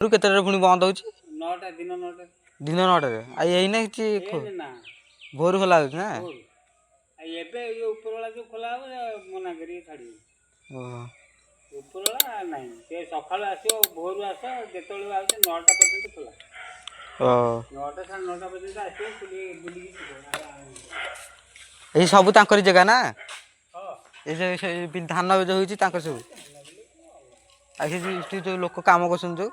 କେତେଟାରେ ପୁଣି ବନ୍ଦ ହଉଛି? 9ଟା ଦିନ 9ଟା। ଦିନ 9ଟାରେ। ଆଉ ଏଇନା କିଛି ନା ଭୋରୁ ଖୋଲା ହଉଛି ନା? ଏବେ ଏ ଉପରବେଳା ଯୋଉ ଖୋଲା ହବ ମନା କରିକି ଛାଡ଼ିବେ। ଓହୋ। ଉପରବେଳା ନାହିଁ, ସେ ସକାଳୁ ଆସିବ, ଭୋରୁ ଆସ, ଯେତେବେଳେ ଆସୁଛି 9ଟା ପର୍ଯ୍ୟନ୍ତ ଖୋଲା। 9ଟା ସାଢ଼େ 9ଟା ପର୍ଯ୍ୟନ୍ତ ଆସିବ, ବୁଲିକି ଯିବ। ଏଇ ସବୁ ତାଙ୍କରି ଜାଗା ନା? ଏ ଧାନ ଯୋଉ ହେଉଛି ତାଙ୍କର ସବୁ। ଆଉ ସେ ଯୋଉ ଲୋକ କାମ କରୁଛନ୍ତି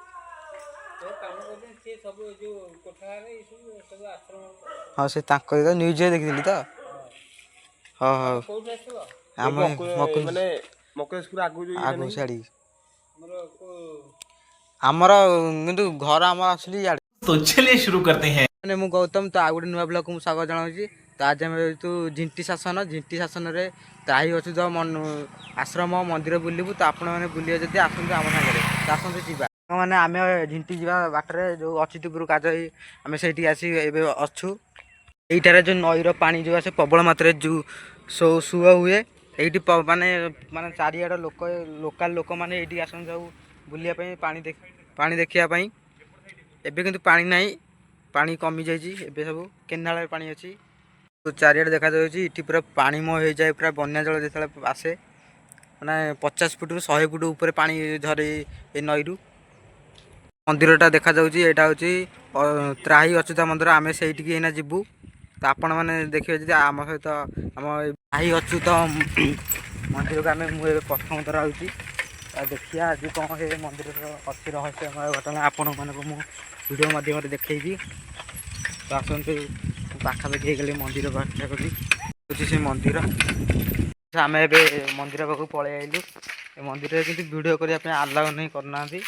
ହଁ ସେ ତାଙ୍କ ନ୍ୟୁଜରେ ଦେଖିଥିଲି ତ। ହଁ ହଉ। ଆଗକୁ ଛାଡ଼ି ଆମର କିନ୍ତୁ ଘର ଆମର ଆସିଲି ଇଆଡ଼େ। तो चलिए शुरू करते हैं। ମାନେ ମୁଁ ଗୌତମ, ତ ଆଉ ଗୋଟେ ନୂଆ ବ୍ଲଗକୁ ମୁଁ ସ୍ୱାଗତ ଜଣାଉଛି। ତ ଆଜି ଆମେ ଯେହେତୁ ଝିଣ୍ଟି ଶାସନରେ ତ୍ରାହି ଅଚ୍ୟୁତ ଆଶ୍ରମ ମନ୍ଦିର ବୁଲିବୁ। ତ ଆପଣମାନେ ବୁଲିବେ ଯଦି ଆସନ୍ତୁ ଆମ ସାଙ୍ଗରେ, ତ ଆସନ୍ତୁ ଯିବା। ମାନେ ଆମେ ଝିଣ୍ଟି ଯିବା ବାଟରେ ଯେଉଁ ଅଚ୍ୟୁତପୁର କାଜଇ, ଆମେ ସେଇଠିକି ଆସି ଏବେ ଅଛୁ। ଏଇଟାରେ ଯେଉଁ ନଈର ପାଣି ଯେଉଁ ଆସେ ପ୍ରବଳ ମାତ୍ରାରେ ଯେଉଁ ସୁଅ ହୁଏ ଏଇଠି, ମାନେ ଚାରିଆଡ଼ ଲୋକାଲ ଲୋକମାନେ ଏଇଠିକି ଆସନ୍ତି ସବୁ ବୁଲିବା ପାଇଁ, ପାଣି ଦେଖିବା ପାଇଁ। ଏବେ କିନ୍ତୁ ପାଣି ନାହିଁ, ପାଣି କମିଯାଇଛି। ଏବେ ସବୁ କେନାଳରେ ପାଣି ଅଛି। ଚାରିଆଡ଼େ ଦେଖାଯାଉଛି ଏଠି ପୁରା ପାଣିମୟ ହେଇଯାଏ, ପୁରା ବନ୍ୟା ଜଳ ଯେତେବେଳେ ଆସେ, ମାନେ 50 ଫୁଟରୁ 100 ଫୁଟ ଉପରେ ପାଣି ଝରେ ଏ ନଈରୁ। ମନ୍ଦିରଟା ଦେଖାଯାଉଛି, ଏଇଟା ହେଉଛି ତ୍ରାହି ଅଚ୍ୟୁତ ମନ୍ଦିର। ଆମେ ସେଇଠିକି ଏଇନା ଯିବୁ। ତ ଆପଣମାନେ ଦେଖିବେ ଯଦି ଆମ ସହିତ ଆମ ତ୍ରାହି ଅଚ୍ୟୁତ ମନ୍ଦିରକୁ ମୁଁ ଏବେ ପ୍ରଥମ ଥର ଆଉଛି। ଦେଖିବା ଆଜି କ'ଣ ସେ ମନ୍ଦିରର ଅଛି ରହସ୍ୟମୟ ଘଟଣା ଆପଣମାନଙ୍କୁ ମୁଁ ଭିଡ଼ିଓ ମାଧ୍ୟମରେ ଦେଖେଇବି। ତ ଆସନ୍ତୁ, ପାଖାପାଖି ହେଇଗଲେ ମନ୍ଦିର ପାଖାପାଖି ହେଉଛି ସେ ମନ୍ଦିର। ଆମେ ଏବେ ମନ୍ଦିର ପାଖକୁ ପଳେଇ ଆସିଲୁ। ଏ ମନ୍ଦିରରେ କିନ୍ତୁ ଭିଡ଼ିଓ କରିବା ପାଇଁ ଆଲାଉ ନାହିଁ, କରୁନାହାନ୍ତି।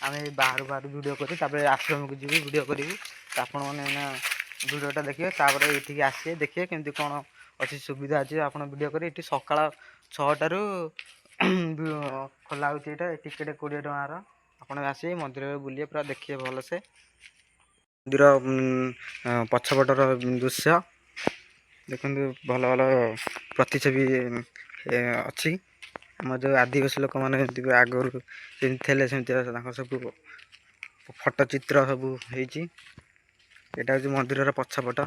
ଆମେ ବାହାରୁ ଭିଡ଼ିଓ କରି ତାପରେ ଆଶ୍ରମକୁ ଯିବୁ, ଭିଡ଼ିଓ କରିବୁ। ତ ଆପଣମାନେ ଏଇନା ଭିଡ଼ିଓଟା ଦେଖିବେ, ତାପରେ ଏଇଠିକି ଆସିବେ, ଦେଖିବେ କେମିତି କ'ଣ ଅଛି ସୁବିଧା ଅଛି ଆପଣ ଭିଡ଼ିଓ କରି। ଏଠି ସକାଳ 6ଟାରୁ ଖୋଲା ହେଉଛି। ଏଇଟା ଟିକେଟ୍ 20 ଟଙ୍କାର। ଆପଣ ଆସିବେ ମନ୍ଦିରରେ ବୁଲିବେ, ପୁରା ଦେଖିବେ ଭଲସେ ମନ୍ଦିର ପଛପଟର ଦୃଶ୍ୟ ଦେଖନ୍ତୁ। ଭଲ ଭଲ ପ୍ରତିଛବି ଅଛି। ଆମର ଯେଉଁ ଆଦିବାସୀ ଲୋକମାନେ ଯେମିତି ଆଗରୁ ଯେମିତି ଥିଲେ ସେମିତି ତାଙ୍କର ସବୁ ଫଟୋ ଚିତ୍ର ସବୁ ହେଇଛି। ଏଇଟା ହେଉଛି ମନ୍ଦିରର ପଛପଟ,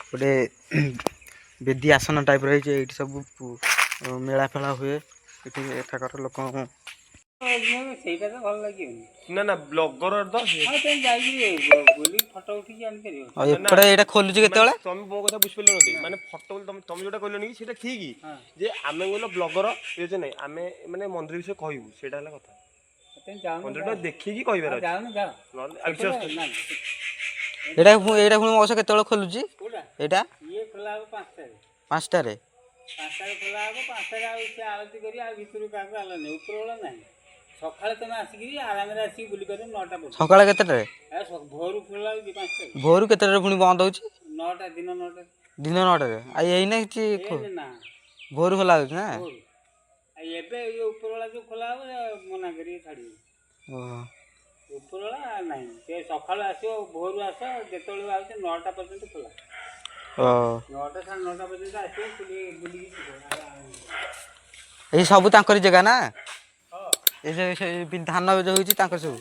ଗୋଟେ ବେଦୀ ଆସନ ଟାଇପ୍ର ହେଇଛି। ଏଇଠି ସବୁ ମେଳା ଫେଳା ହୁଏ। ଏଠି ଏଠାକାର ଲୋକ ସେଇଟା ତ ଭଲ ଲାଗିବନି ନା ବ୍ଲଗର ତ ଯାଇକି ବୁଲି ଫଟୋ ଉଠିକି ଆଣିପାରିବ। ଏପଟେ ଏଇଟା ଖୋଲୁଛି କେତେବେଳେ? ତମେ ମୋ କଥା ବୁଝିପାରିଲ ମାନେ ଫଟୋ ତମେ ଯୋଉଟା କହିଲନି କି ସେଇଟା ଠିକ ଯେ ଆମେ କହିଲ ବ୍ଲଗର ନାଇଁ, ଆମେ ମାନେ ମନ୍ଦିର ବିଷୟରେ କହିବୁ, ସେଇଟା ହେଲା କଥା। ମନ୍ଦିରଟା ଦେଖିକି କହିବାର ଅଛି। ଏଇଟା ପୁଣି ମୋ କେତେବେଳେ ଖୋଲୁଛି? ଏଇଟା ଇଏ ଖୋଲା ହବ 5ଟାରେ। 5ଟାରେ ଖୋଲା ହବ। 5ଟାରେ ଆଉ ସେ ଆଳତି କରି ଆଉ ଭିତରୁ କାହାକୁ ଆଲା ନାହିଁ, ଉପରବେଳା ନାହିଁ। ସକାଳେ ତମେ ଆସିକିରି ଆରାମରେ ଆସିକି ବୁଲି ପାରିବ 9ଟା ପର୍ଯ୍ୟନ୍ତ। ସକାଳେ କେତେଟାରେ? ଭୋରୁ ଖୋଲା ହଉଛି 5ଟାରେ। ଭୋରୁ କେତେଟାରେ ପୁଣି ବନ୍ଦ ହଉଛି? 9ଟା ଦିନ 9ଟାରେ। ଦିନ 9ଟାରେ। ଆଉ ଏଇନା କିଛି ନା ଭୋରୁ ଖୋଲା ହଉଛି ନା? ଏବେ ଏ ଉପରବେଳା ଯୋଉ ଖୋଲା ହବ ମନା କରିକି ଛାଡ଼ିବେ। ଉପରବେଳା ନାହିଁ, ସେ ସକାଳୁ ଆସିବ, ଭୋରୁ ଆସ, ଯେତେବେଳେ ଆସୁଛି 9ଟା ପର୍ଯ୍ୟନ୍ତ ଖୋଲା। 9ଟା ସାଢ଼େ 9ଟା ପର୍ଯ୍ୟନ୍ତ ଆସିବ, ବୁଲିକି ଯିବ। ଏଇ ସବୁ ତାଙ୍କରି ଜାଗା ନା? ଏ ଧାନ ଯୋଉ ହେଉଛି ତାଙ୍କର ସବୁ।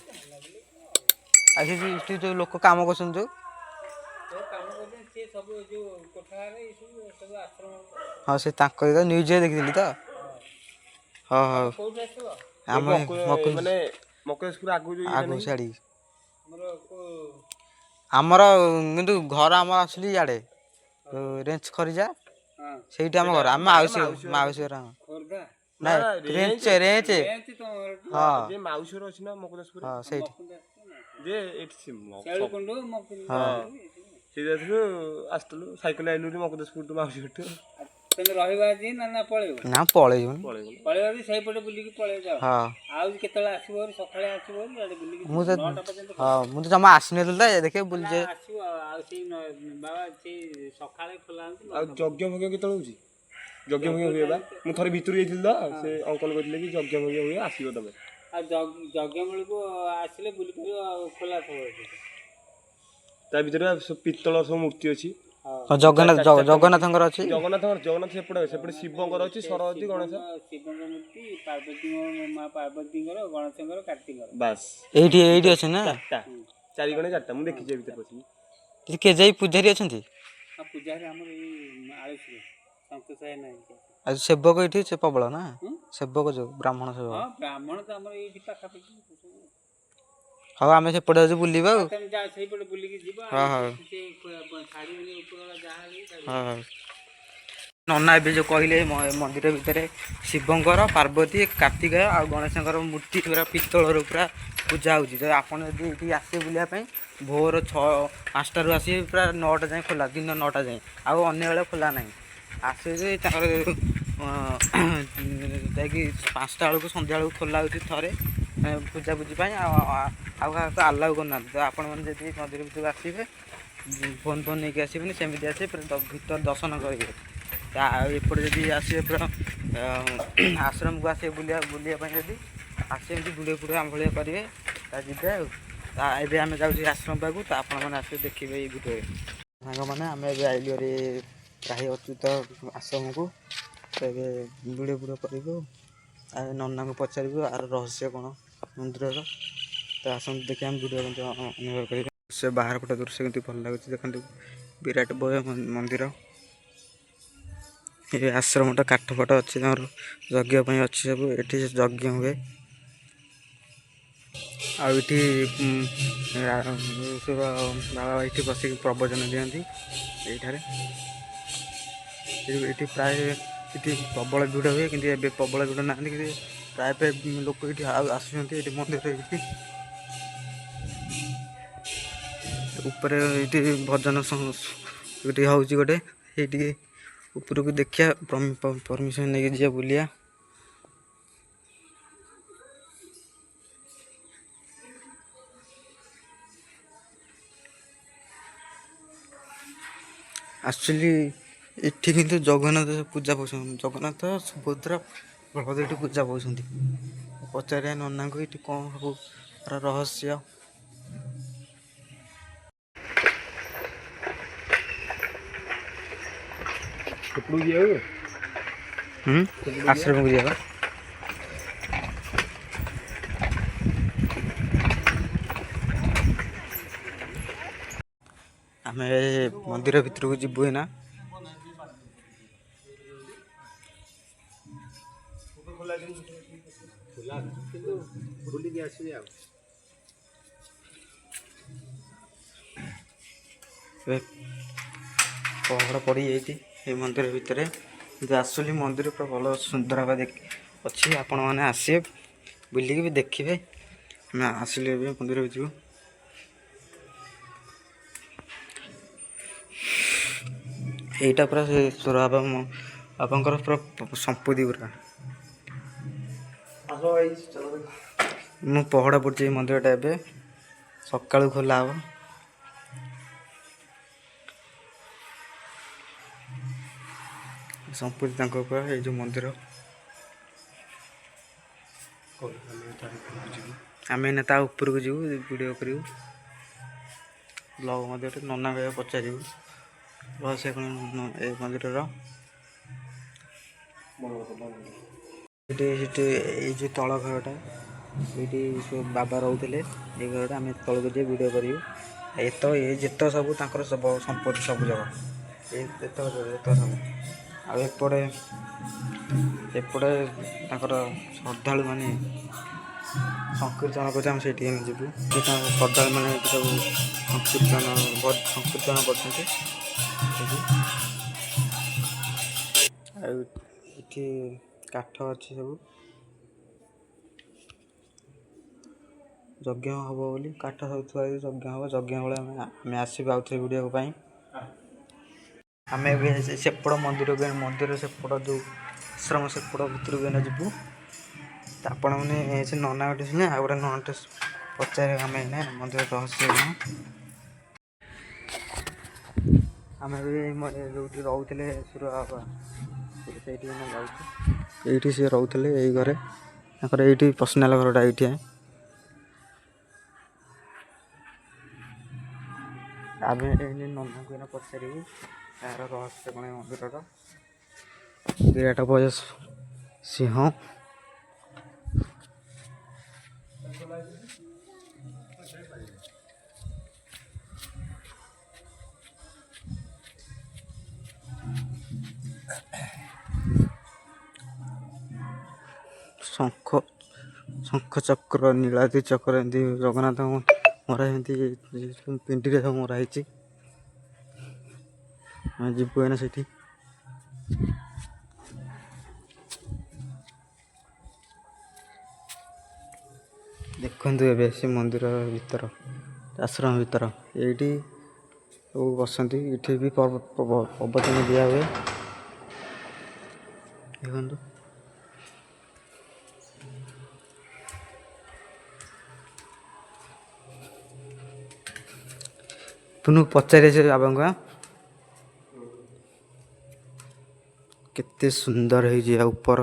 ଆଉ ସେ ଯୋଉ ଲୋକ କାମ କରୁଛନ୍ତି ହଁ ସେ ତାଙ୍କରି ନ୍ୟୁଜରେ ଦେଖିଥିଲି ତ। ହଁ ହଉ। ଆଗକୁ ଛାଡ଼ି ଆମର କିନ୍ତୁ ଘର ଆମର ଆସିଲି ଇଆଡ଼େ ରେଞ୍ଚ ଖରିଜା, ସେଇଠି ଆମ ଘର। ଆମେ ମାଉସୀ ଘର। ରେଞ୍ଚ ହଁ ମାଉସୀର ଅଛି ନା ମକୁଦାସପୁର। ହଁ ସେଇଠି। ଯେ ଏଠି ସେଇଠୁ ଆସିଥିଲୁ, ସାଇକେଲ ଆଇଲୁ ମକୁଦାସପୁର ଟୁ ମାଉସୀ ଘରଠୁ। ତମେ ରହିବ ଆଜି ନା ପଳେଇବ? ନା ପଳେଇବୁନି, ପଳେଇବ ସେଇପଟେ ବୁଲିକି ପଳେଇ ଯାଅ। ଆଉ କେତେବେଳେ ଆସିବ? ସକାଳେ ଆସିବ, ବୁଲିକି ମୁଁ ତ ଜମା ଆସିନଥିଲି ତ, ଦେଖିବେ ବୁଲିଯାଏ। ଆସିବ ଆଉ ସେଇ ବାବା ସେଇ ସକାଳେ ଖୋଲା ହଉଛି। ଆଉ ଯଜ୍ଞ ଫଜ୍ଞ କେତେବେଳେ ହଉଛି? ଯଜ୍ଞ ଫଜ୍ଞ ହୁଏ ବା, ମୁଁ ଥରେ ଭିତରୁ ଯାଇଥିଲି ତ, ସେ ଅଙ୍କଲ କହିଥିଲେ କି ଯଜ୍ଞ ଫଜ୍ଞ ହୁଏ, ଆସିବ ତମେ। ଆଉ ଯଜ୍ଞ ବେଳକୁ ଆସିଲେ ବୁଲି ପାରିବ, ଆଉ ଖୋଲା ଥିବ। ତା ଭିତରେ ପିତ୍ତଳ ସବୁ ମୂର୍ତ୍ତି ଅଛି, ଜଗନ୍ନାଥଙ୍କର ଅଛି। ଜଗନ୍ନାଥ ସେପଟେ ଶିବଙ୍କର ଅଛି, ସରସ୍ୱତୀ, ଗଣେଶ, ଶିବଙ୍କ ମୂର୍ତ୍ତି, ମା ପାର୍ବତୀଙ୍କର, ଗଣେଶଙ୍କର, କାର୍ତ୍ତିକଙ୍କର। ବାସ୍ ଏଇଠି ଅଛି ନା? 4 ଗଣେ 4ଟା ମୁଁ ଦେଖିଛି ଭିତରେ ପଶିକି। କେଜାଇ ପୂଜାରୀ ଅଛନ୍ତି? ପୂଜାରେ ଆମର ଏଇ ଆଳୁସିରେ ସନ୍ତୋଷ ନାୟକ। ଆଉ ସେବକ ଏଇଠି ସେ ପ୍ରବଳ ନା? ସେବକ ଯୋଉ ବ୍ରାହ୍ମଣ ସେବକ। ହଁ ବ୍ରାହ୍ମଣ ତ ଆମର ଏଇଠି ପାଖାପାଖି। ହଉ ଆମେ ସେପଟେ ଯାଉଛୁ ବୁଲିବା ଆଉ। ତମେ ଯା ସେଇପଟେ ବୁଲିକି ଯିବ। ନନା ଏବେ ଯୋଉ କହିଲେ ମନ୍ଦିର ଭିତରେ ଶିବଙ୍କର, ପାର୍ବତୀ, କାର୍ତ୍ତିକେୟ ଆଉ ଗଣେଶଙ୍କର ମୂର୍ତ୍ତି ପୁରା ପିତ୍ତଳର ପୁରା ପୂଜା ହେଉଛି। ତ ଆପଣ ଯଦି ଏଇଠି ଆସିବେ ବୁଲିବା ପାଇଁ ଭୋର 5ଟାରୁ ଆସିବେ, ପୁରା 9ଟା ଯାଏଁ ଖୋଲା, ଦିନ 9ଟା ଯାଏଁ, ଆଉ ଅନ୍ୟ ବେଳେ ଖୋଲା ନାହିଁ। ଆସିବେ ତାଙ୍କର ଯାଇକି 5ଟା ବେଳକୁ, ସନ୍ଧ୍ୟା ବେଳକୁ ଖୋଲା ହେଉଛି ଥରେ ପୂଜାପୂଜି ପାଇଁ। ଆଉ କାହାକୁ ଆଲାଉ କରୁନାହାନ୍ତି। ତ ଆପଣମାନେ ଯଦି ମନ୍ଦିର ଭିତରକୁ ଆସିବେ ଫୋନ୍ ନେଇକି ଆସିବେନି, ସେମିତି ଆସିବେ ଭିତରେ ଦର୍ଶନ କରିବେ। ଆଉ ଏପଟେ ଯଦି ଆସିବେ ପୁରା ଆଶ୍ରମକୁ ଆସିବେ ବୁଲିବା ପାଇଁ, ଯଦି ଆସିବେ ଏମିତି ଭିଡ଼ିଓ ଆମ ଭଳିଆ କରିବେ ତା ଯିବେ ଆଉ। ଏବେ ଆମେ ଯାଉଛୁ ଆଶ୍ରମ ପାଖକୁ, ତ ଆପଣମାନେ ଆସିବେ ଦେଖିବେ ଏଇ ଭିଡ଼ିଓରେ। ସାଙ୍ଗମାନେ ଆମେ ଏବେ ଆଇଲୁ ପ୍ରାୟ ଅଚ୍ୟୁତ ଆଶ୍ରମକୁ। ତ ଏବେ ଭିଡ଼ିଓ କରିବୁ ଆଉ ନନାଙ୍କୁ ପଚାରିବୁ ଆର ରହସ୍ୟ କ'ଣ ମନ୍ଦିରର। ତ ଆସନ୍ତୁ ଦେଖି ଆମେ ଭିଡ଼ିଓ କେମିତି ଅନୁଭବ କରିବା। ସେ ବାହାର ପଟ ଦୃଶ୍ୟ କେମିତି ଭଲ ଲାଗୁଛି ଦେଖନ୍ତୁ। ବିରାଟ ବୟ ମନ୍ଦିର। ଏ ଆଶ୍ରମଟା କାଠ ଫାଟ ଅଛି, ତାଙ୍କର ଯଜ୍ଞ ପାଇଁ ଅଛି ସବୁ। ଏଠି ଯଜ୍ଞ ହୁଏ। ଆଉ ଏଠି ବାବା ଏଠି ବସିକି ପ୍ରବଚନ ଦିଅନ୍ତି ଏଇଠାରେ। ଏଠି ପ୍ରାୟ ପ୍ରବଳ ଭିଡ଼ ହୁଏ, କିନ୍ତୁ ଏବେ ପ୍ରବଳ ଭିଡ଼ ନାହାନ୍ତି, କିନ୍ତୁ ପ୍ରାୟ ଲୋକ ଏଠି ଆସୁଛନ୍ତି ଏଠି ମନ୍ଦିର। ଉପରେ ଏଇଠି ଭଜନ ଏଠି ହେଉଛି ଗୋଟେ, ସେଇଠିକି ଉପରକୁ ଦେଖିବା ପରମିସନ୍ ନେଇକି ଯିବା ବୁଲିବା। ଆକ୍ଚୁଆଲି ଏଠି କିନ୍ତୁ ଜଗନ୍ନାଥ ପୂଜା ପାଉଛନ୍ତି, ଜଗନ୍ନାଥ, ସୁଭଦ୍ରା, ବଳଭଦ୍ର ଏଠି ପୂଜା ପାଉଛନ୍ତି। ପଚାରିବା ନନାଙ୍କୁ ଏଠି କ'ଣ ସବୁ ରହସ୍ୟ। ଆଶ୍ରମକୁ ଯିବା। ଆମେ ମନ୍ଦିର ଭିତରକୁ ଯିବୁ ଏଇନା। ବୁଲିକି ଆସିବେ ଆଉ। ପହଡ଼ ପଡ଼ିଯାଇଛି ଏ ମନ୍ଦିର ଭିତରେ, କିନ୍ତୁ ଆକ୍ଚୁଆଲି ମନ୍ଦିର ପୁରା ଭଲ ସୁନ୍ଦର ଭାବେ ଅଛି। ଆପଣମାନେ ଆସିବେ ବୁଲିକି ବି ଦେଖିବେ। ଆମେ ଆସିଲେ ଏବେ ମନ୍ଦିର ଭିତରକୁ। ଏଇଟା ପୁରା ସୁର ବାବାଙ୍କର ପୁରା ସମ୍ପତ୍ତି ପୁରା। ମୁଁ ପହଡ଼ ପଡ଼ିଛି ଏଇ ମନ୍ଦିରଟା, ଏବେ ସକାଳୁ ଖୋଲା ହବ। ସମ୍ପତ୍ତି ତାଙ୍କ ଉପରେ ଏଇ ଯେଉଁ ମନ୍ଦିର। ଆମେ ଏଇନା ତା ଉପରକୁ ଯିବୁ, ଭିଡ଼ିଓ କରିବୁ, ବ୍ଲଗ୍ ମଧ୍ୟରେ ନନା ଭାଇ ପଚାରିବୁ ରହସ୍ୟ କ'ଣ ଏ ମନ୍ଦିରର। ସେଠି ଏଇ ଯେଉଁ ତଳ ଘରଟା, ଏଇଠି ସବୁ ବାବା ରହୁଥିଲେ। ଏଇ ଘରଟା ଆମେ ତଳକୁ ଯାଇ ଭିଡ଼ିଓ କରିବୁ। ଯେତେ ସବୁ ତାଙ୍କର ସବୁ ସମ୍ପତ୍ତି ସବୁ ଯାକ ଯେତେ ସବୁ। ଆଉ ଏପଟେ ତାଙ୍କର ଶ୍ରଦ୍ଧାଳୁ ମାନେ ସଂକୀର୍ତ୍ତନ କରୁଛି, ଆମେ ସେଇଠିକି ଯିବୁ। ଶ୍ରଦ୍ଧାଳୁ ମାନେ ଏଠି ସବୁ ସଂକୀର୍ତ୍ତନ କରୁଛନ୍ତି। ଆଉ ଏଠି କାଠ ଅଛି ସବୁ, ଯଜ୍ଞ ହେବ ବୋଲି କାଠ ସବୁ ଥୁଆ ହେଇଛି। ଯଜ୍ଞ ହେବ, ଯଜ୍ଞ ବେଳେ ଆମେ ଆସିବୁ ଆଉଥରେ ଭିଡ଼ିଓ ପାଇଁ। ଆମେ ଏବେ ସେପଟ ମନ୍ଦିର ସେପଟ ଯେଉଁ ଆଶ୍ରମ ସେପଟ ଭିତରକୁ ଏଇନା ଯିବୁ। ତ ଆପଣମାନେ ସେ ନନା ଗୋଟେ ସିନା ଆଉ ଗୋଟେ ନନାଟେ ପଚାରିବା ଆମେ ଏଇନା ମନ୍ଦିର ରହସ୍ୟ କ'ଣ। ଆମେ ବି ଯେଉଁଠି ରହୁଥିଲେ ସୁର ବାବା, ସେଇଠି ଏଇନା ଯାଉଛୁ। ଏଇଠି ସେ ରହୁଥିଲେ, ଏଇ ଘରେ ତାଙ୍କର ଏଇଠି ପର୍ସନାଲ୍ ଘରଟା ଏଇଠି। ଆମେ ଏଇନେ ନନାଙ୍କୁ ଏଇନା ପଚାରିବୁ ଏହାର ରହସ୍ୟ କ'ଣ ଏ ମନ୍ଦିରର। ବିରାଟ ବୟସ ସିଂହ ଶଙ୍ଖ ଚକ୍ର ନୀଳାଦ୍ରି ଚକ୍ର ଏମିତି ଜଗନ୍ନାଥ ମରା ଏମିତି ପିଣ୍ଡିରେ ସବୁ ମରା ହେଇଛି। ଆମେ ଯିବୁ ଏଇନା ସେଠି। ଦେଖନ୍ତୁ ଏବେ ସେ ମନ୍ଦିର ଭିତର ଆଶ୍ରମ ଭିତର ଏଇଠି ସବୁ ବସନ୍ତି। ଏଠି ବି ପ୍ରବଚନ ଦିଆ ହୁଏ। ଦେଖନ୍ତୁ ତୁମକୁ ପଚାରେ ସେ ବାବାଙ୍କୁ କେତେ ସୁନ୍ଦର ହେଇଛି ଆ ଉପର।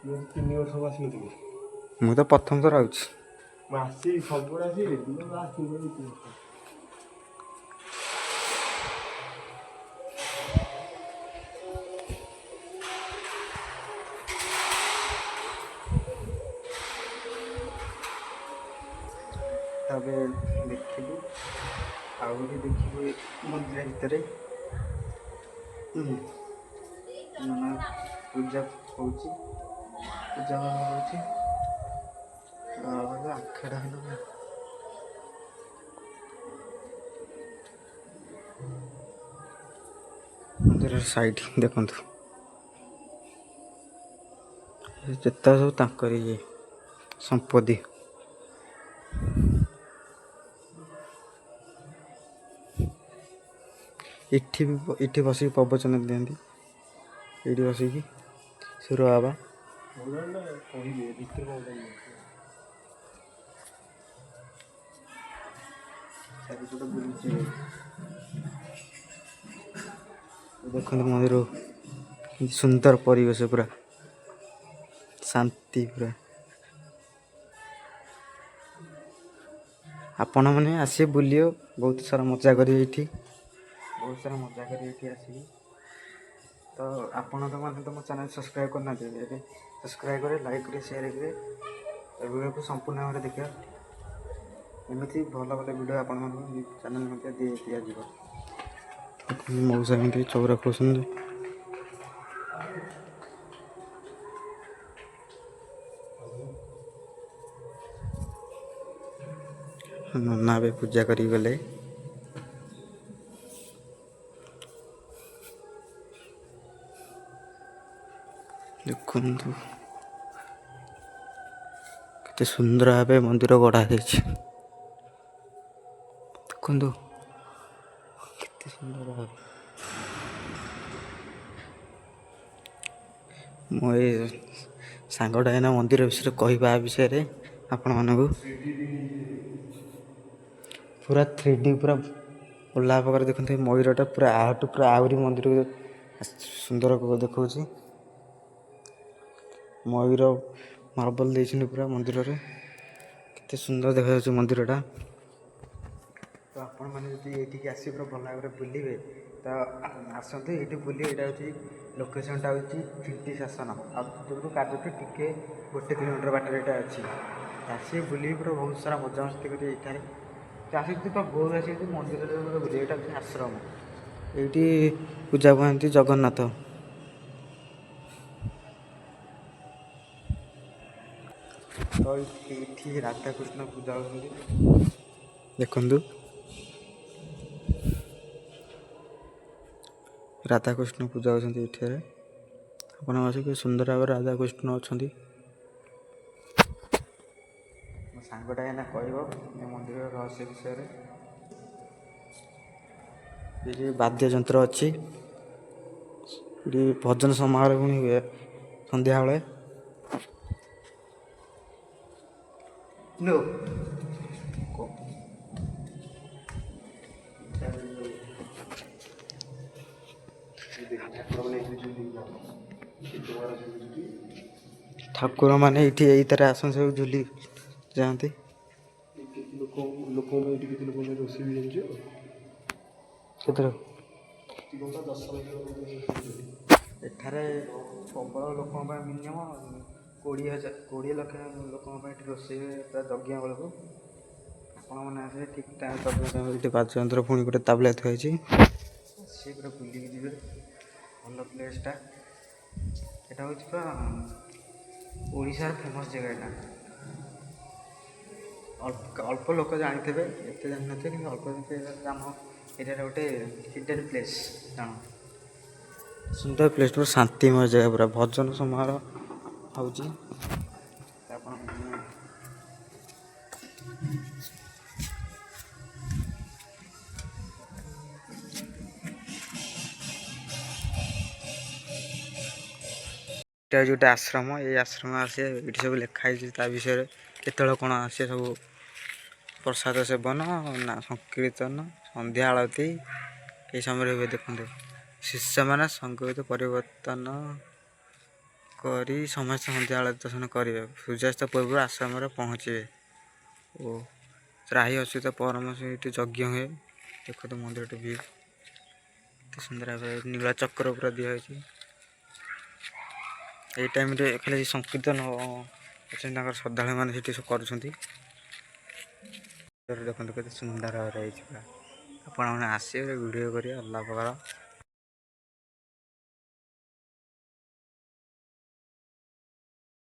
ମୁଁ 3 ବର୍ଷ ହେବ ଆସିନଥିଲି। ମୁଁ ତ ପ୍ରଥମ ଥର ଆଉଛି। ମୁଁ ଆସି ସବୁବେଳେ ଆସିଲି ଆସିଲି। ତାପରେ ଦେଖିବୁ ଆଉ ବି ଦେଖିବୁ ମନ୍ଦିର ଭିତରେ ପୂଜା ହେଉଛି। ପୂଜା ହେଉଛି ଆଖେଡ଼ା ହେଲା ମନ୍ଦିରର ସାଇଡ୍ ଦେଖନ୍ତୁ ଯେତେ ସବୁ ତାଙ୍କରି ଇଏ ସମ୍ପତ୍ତି। ଏଠି ବସିକି ପ୍ରବଚନ ଦିଅନ୍ତି। ଏଇଠି ବସିକି ସୁର ବାବା ଦେଖନ୍ତୁ ମନ୍ଦିର ସୁନ୍ଦର ପରିବେଶ ପୁରା ଶାନ୍ତି ପୁରା। ଆପଣମାନେ ଆସିବେ ବୁଲିବ ବହୁତ ସାରା ମଜା କରିବେ ଏଇଠି ଆସିକି। ତ ଆପଣ ତ ମାନେ ତ ମୋ ଚ୍ୟାନେଲ୍ ସବସ୍କ୍ରାଇବ୍ କରିନାହାନ୍ତି ଏବେ ସବସ୍କ୍ରାଇବ୍ କରିବେ ଲାଇକ୍ କରିବେ ସେୟାର କରିବେ ଏଗୁଡ଼ାକୁ ସମ୍ପୂର୍ଣ୍ଣ ଭାବରେ ଦେଖିବା। ଏମିତି ଭଲ ଭଲ ଭିଡ଼ିଓ ଆପଣମାନଙ୍କୁ ଚ୍ୟାନେଲ୍ ମଧ୍ୟ ଦିଆଯିବ। ମଉସା ଏମିତି ଚଉରା ଖୋଳୁଛନ୍ତି। ନନା ଏବେ ପୂଜା କରିକି ଗଲେ। ଦେଖନ୍ତୁ କେତେ ସୁନ୍ଦର ଭାବେ ମନ୍ଦିର ଗଢ଼ା ହେଇଛି। ଦେଖନ୍ତୁ କେତେ ସୁନ୍ଦର ଭାବେ ମୁଁ ଏଇ ସାଙ୍ଗଟା ଏଇନା ମନ୍ଦିର ବିଷୟରେ କହିବା ବିଷୟରେ ଆପଣମାନଙ୍କୁ ପୁରା 3D ପୁରା ଓଲା ପ୍ରକାର ଦେଖନ୍ତୁ। ଏ ମୟୂରଟା ପୁରା ଆହୁରି ମନ୍ଦିରକୁ ସୁନ୍ଦର ଦେଖାଉଛି। ମୟୂର ମାର୍ବଲ ଦେଇଛନ୍ତି ପୁରା ମନ୍ଦିରରେ କେତେ ସୁନ୍ଦର ଦେଖାଯାଉଛି ମନ୍ଦିରଟା। ତ ଆପଣମାନେ ଯଦି ଏଇଠିକି ଆସିବେ ପୁରା ଭଲ ଭାବରେ ବୁଲିବେ ତ ଆସନ୍ତୁ ଏଇଠି ବୁଲିବେ। ଏଇଟା ହେଉଛି ଲୋକେସନ୍ଟା ହେଉଛି ଝିଣ୍ଟି ଶାସନ ଆଉ ଯୋଉଠୁ କାଜୁଠୁ ଟିକେ 1 କିଲୋମିଟର ବାଟରେ ଏଇଟା ଅଛି। ଆସିବେ ବୁଲିକି ପୁରା ବହୁତ ସାରା ମଜାମସ୍ତି କରିବେ ଏଇଠାରେ। ତ ଆସିକି ତ ବହୁତ ଆସିକି ମନ୍ଦିରରେ ବୁଲିବେ। ଏଇଟା ହେଉଛି ଆଶ୍ରମ। ଏଇଠି ପୂଜା ପାଆନ୍ତି ଜଗନ୍ନାଥ। ତ ଏଇଠି ରାଧାକୃଷ୍ଣ ପୂଜା ହେଉଛନ୍ତି ଦେଖନ୍ତୁ। ରାଧାକୃଷ୍ଣ ପୂଜା ହେଉଛନ୍ତି ଏଠାରେ। ଆପଣ ଆସିକି ସୁନ୍ଦର ଭାବରେ ରାଧାକୃଷ୍ଣ ଅଛନ୍ତି। ମୋ ସାଙ୍ଗଟା ଏଇନା କହିବ ଏ ମନ୍ଦିରର ରହସ୍ୟ ବିଷୟରେ। ଏଠି ବାଦ୍ୟଯନ୍ତ୍ର ଅଛି। ଏଠି ଭଜନ ସମାରୋହ ପୁଣି ହୁଏ ସନ୍ଧ୍ୟାବେଳେ। ଠାକୁର ମାନେ ଏଇଠି ଏଇଥିରେ ଆସନ୍ତି ସବୁ ଝୁଲି ଯାଆନ୍ତି। ଲୋକଙ୍କ ଏଠି କେତେ ଲୋକଙ୍କ ରୋଷେଇ ବି ଜାଣିଛ? କେତେ ଏଠାରେ ପ୍ରବଳ ଲୋକଙ୍କ ପାଇଁ ମିନିମମ୍ 20 ଲକ୍ଷ ଲୋକଙ୍କ ପାଇଁ ଏଠି ରୋଷେଇ ହୁଏ ପୁରା ଯଜ୍ଞ ବେଳକୁ। ଆପଣମାନେ ଆସିବେ ଠିକ୍ ଟାଇମ୍ ଯଜ୍ଞ ଏଠି ବାଦ୍ୟଯନ୍ତ୍ର ପୁଣି ଗୋଟେ ତାବଲା ଥୁଆ ହେଇଛି। ସିଏ ପୁରା ବୁଲିକି ଯିବେ। ଭଲ ପ୍ଲେସ୍ଟା ଏଇଟା ହେଉଛି ପୁରା ଓଡ଼ିଶାର ଫେମସ୍ ଜାଗା ଏଇଟା। ଅଳ୍ପ ଲୋକ ଜାଣିଥିବେ, ଏତେ ଜାଣିନଥିବେ, କିନ୍ତୁ ଅଳ୍ପ ଜାଣିଥିବେ ଆମ ଏରିଆରେ ଗୋଟେ ହିଡେନ୍ ପ୍ଲେସ୍ ଜାଣ ସୁନ୍ଦର ପ୍ଲେସ୍, ପୁରା ଶାନ୍ତିମୟ ଜାଗା, ପୁରା ଭଜନ ସମାରୋହ ହେଉଛି। ଆପଣ ଏଇଟା ହେଉଛି ଗୋଟେ ଆଶ୍ରମ। ଏଇ ଆଶ୍ରମ ଆସିବେ, ଏଇଠି ସବୁ ଲେଖା ହେଇଛି ତା ବିଷୟରେ, କେତେବେଳେ କ'ଣ ଆସିବେ, ସବୁ ପ୍ରସାଦ ସେବନ ନା ସଂକୀର୍ତ୍ତନ, ସନ୍ଧ୍ୟା ଆଳତୀ ଏହି ସମୟରେ ହୁଏ। ଦେଖନ୍ତୁ ଶିଷ୍ୟମାନେ ସଙ୍ଗୀତ ପରିବର୍ତ୍ତନ କରି ସମସ୍ତେ ସନ୍ଧ୍ୟା ଆଳତୀ ଦର୍ଶନ କରିବେ। ସୂର୍ଯ୍ୟାସ୍ତ ପୂର୍ବରୁ ଆଶ୍ରମରେ ପହଞ୍ଚିବେ ଓ ତ୍ରାହି ଅଚ୍ୟୁତ ପରମ ସେଇଠି ଯଜ୍ଞ ହୁଏ। ଦେଖନ୍ତୁ ମନ୍ଦିରଟି ଭିଉ ଏତେ ସୁନ୍ଦର ଭାବରେ ନୀଳ ଚକ୍ର ପୁରା ଦିଆହେଇଛି। ଏଇ ଟାଇମ୍ରେ ଖାଲି ସଂକୀର୍ତ୍ତନ ଅଛନ୍ତି, ତାଙ୍କର ଶ୍ରଦ୍ଧାଳୁମାନେ ସେଠି ସବୁ କରୁଛନ୍ତି। ଦେଖନ୍ତୁ କେତେ ସୁନ୍ଦର ଭାବରେ ହେଇଛି ପୁରା। ଆପଣମାନେ ଆସିବେ ଭିଡ଼ିଓ କରିବେ ଅଲଗା ପ୍ରକାର।